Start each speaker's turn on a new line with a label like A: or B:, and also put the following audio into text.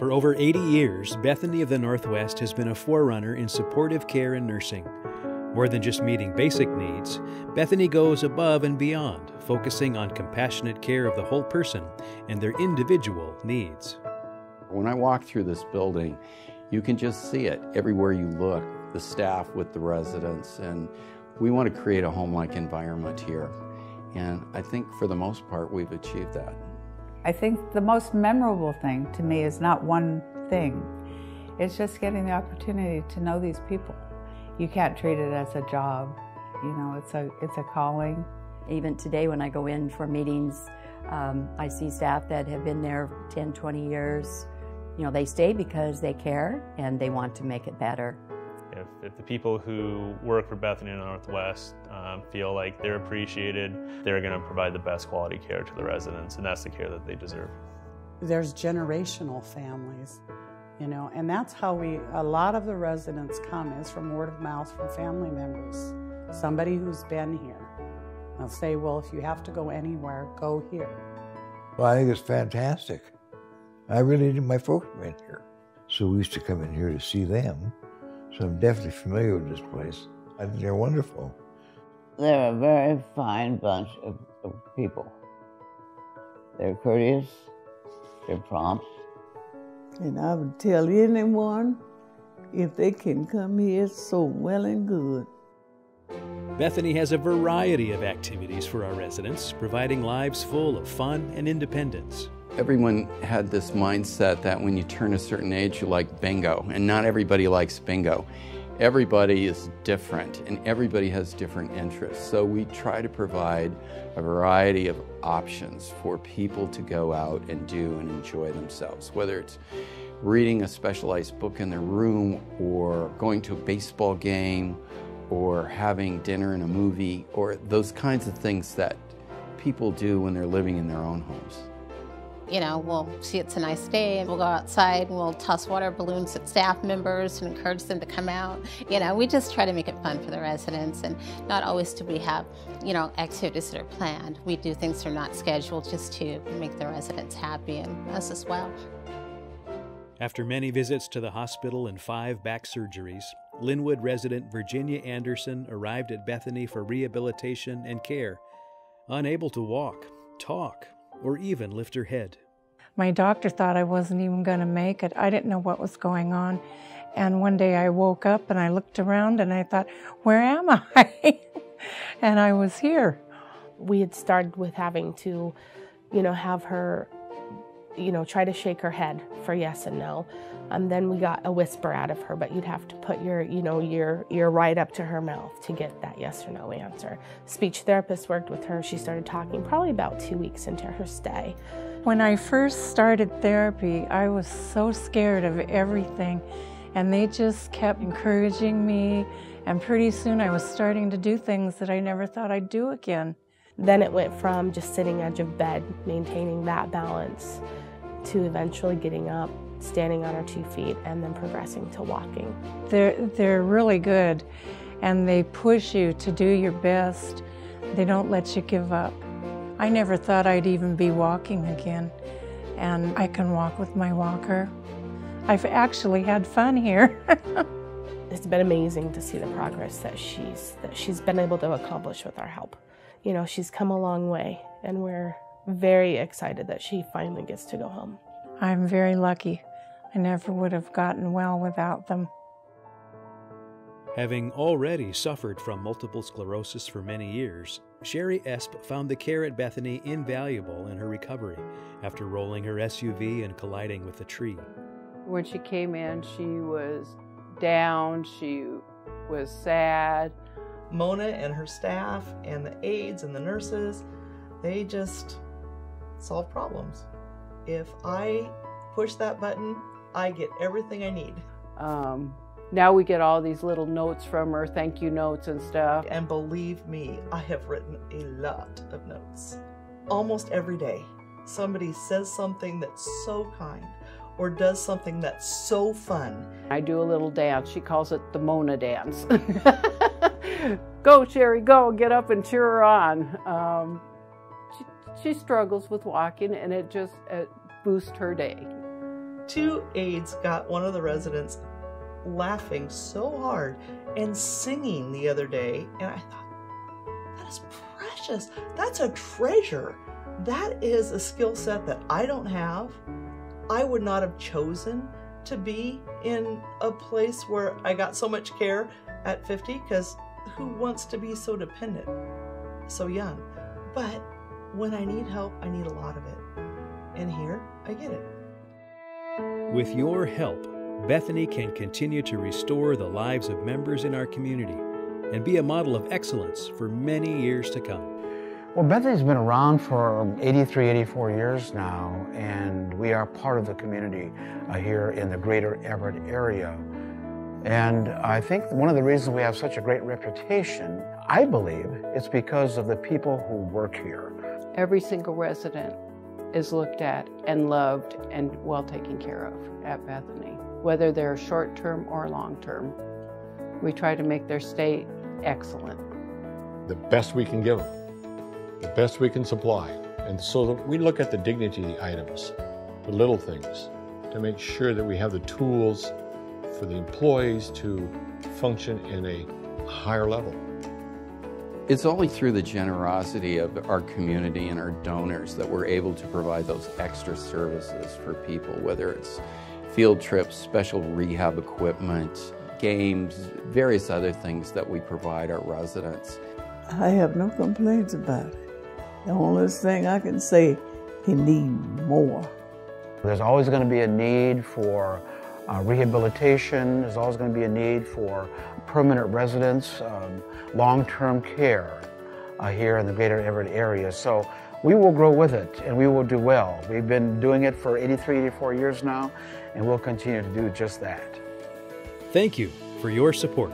A: For over 80 years, Bethany of the Northwest has been a forerunner in supportive care and nursing. More than just meeting basic needs, Bethany goes above and beyond, focusing on compassionate care of the whole person and their individual needs.
B: When I walk through this building, you can just see it everywhere you look, the staff with the residents, and we want to create a home-like environment here. And I think for the most part, we've achieved that.
C: I think the most memorable thing to me is not one thing. It's just getting the opportunity to know these people. You can't treat it as a job. You know, it's a calling.
D: Even today when I go in for meetings, I see staff that have been there 10, 20 years. You know, they stay because they care and they want to make it better.
E: If the people who work for Bethany in the Northwest feel like they're appreciated, they're going to provide the best quality care to the residents, and that's the care that they deserve.
F: There's generational families, you know, and that's how a lot of the residents come, is from word of mouth from family members. Somebody who's been here. They'll say, well, if you have to go anywhere, go here.
G: Well, I think it's fantastic. I really did. My folks been here, so we used to come in here to see them. So I'm definitely familiar with this place. I think they're wonderful.
H: They're a very fine bunch of people. They're courteous, they're prompt.
I: And I would tell anyone, if they can come here, so well and good.
A: Bethany has a variety of activities for our residents, providing lives full of fun and independence.
B: Everyone had this mindset that when you turn a certain age, you like bingo, and not everybody likes bingo. Everybody is different, and everybody has different interests. So we try to provide a variety of options for people to go out and do and enjoy themselves, whether it's reading a specialized book in their room, or going to a baseball game, or having dinner in a movie, or those kinds of things that people do when they're living in their own homes.
J: You know, we'll see it's a nice day and we'll go outside and we'll toss water balloons at staff members and encourage them to come out. You know, we just try to make it fun for the residents, and not always do we have, you know, activities that are planned. We do things that are not scheduled just to make the residents happy and us as well.
A: After many visits to the hospital and 5 back surgeries, Linwood resident Virginia Anderson arrived at Bethany for rehabilitation and care, unable to walk, talk, or even lift her head.
K: My doctor thought I wasn't even going to make it. I didn't know what was going on. And one day I woke up and I looked around and I thought, where am I? And I was here.
L: We had started with having to, have her, try to shake her head for yes and no. Then we got a whisper out of her, but you'd have to put your ear right up to her mouth to get that yes or no answer. Speech therapist worked with her. She started talking probably about 2 weeks into her stay.
K: When I first started therapy, I was so scared of everything, and they just kept encouraging me, and pretty soon I was starting to do things that I never thought I'd do again.
L: Then it went from just sitting edge of bed, maintaining that balance, to eventually getting up, standing on our 2 feet, and then progressing to walking.
K: They're really good, and they push you to do your best. They don't let you give up. I never thought I'd even be walking again, and I can walk with my walker. I've actually had fun here.
L: It's been amazing to see the progress that she's been able to accomplish with our help. She's come a long way, and we're very excited that she finally gets to go home.
K: I'm very lucky. I never would have gotten well without them.
A: Having already suffered from multiple sclerosis for many years, Sherry Esp found the care at Bethany invaluable in her recovery after rolling her SUV and colliding with a tree.
M: When she came in, she was down, she was sad.
N: Mona and her staff and the aides and the nurses, they just solve problems. If I push that button, I get everything I need.
M: Now we get all these little notes from her, thank you notes and stuff.
N: And believe me, I have written a lot of notes. Almost every day, somebody says something that's so kind or does something that's so fun.
M: I do a little dance. She calls it the Mona dance. Go, Sherry, go, get up and cheer her on. She struggles with walking, and it boosts her day.
N: 2 aides got one of the residents laughing so hard and singing the other day, and I thought, that is precious. That's a treasure. That is a skill set that I don't have. I would not have chosen to be in a place where I got so much care at 50, because who wants to be so dependent so young? But when I need help, I need a lot of it. And here, I get it.
A: With your help, Bethany can continue to restore the lives of members in our community and be a model of excellence for many years to come.
O: Well, Bethany's been around for 83, 84 years now, and we are part of the community here in the greater Everett area. And I think one of the reasons we have such a great reputation, I believe, it's because of the people who work here.
M: Every single resident is looked at and loved and well taken care of at Bethany, whether they're short-term or long-term. We try to make their stay excellent.
P: The best we can give them, the best we can supply. And so that we look at the dignity items, the little things, to make sure that we have the tools for the employees to function in a higher level.
B: It's only through the generosity of our community and our donors that we're able to provide those extra services for people, whether it's field trips, special rehab equipment, games, various other things that we provide our residents.
I: I have no complaints about it. The only thing I can say, he needs more.
O: There's always going to be a need for rehabilitation. There's always going to be a need for permanent residence, long-term care here in the greater Everett area. So we will grow with it and we will do well. We've been doing it for 83, 84 years now, and we'll continue to do just that.
A: Thank you for your support.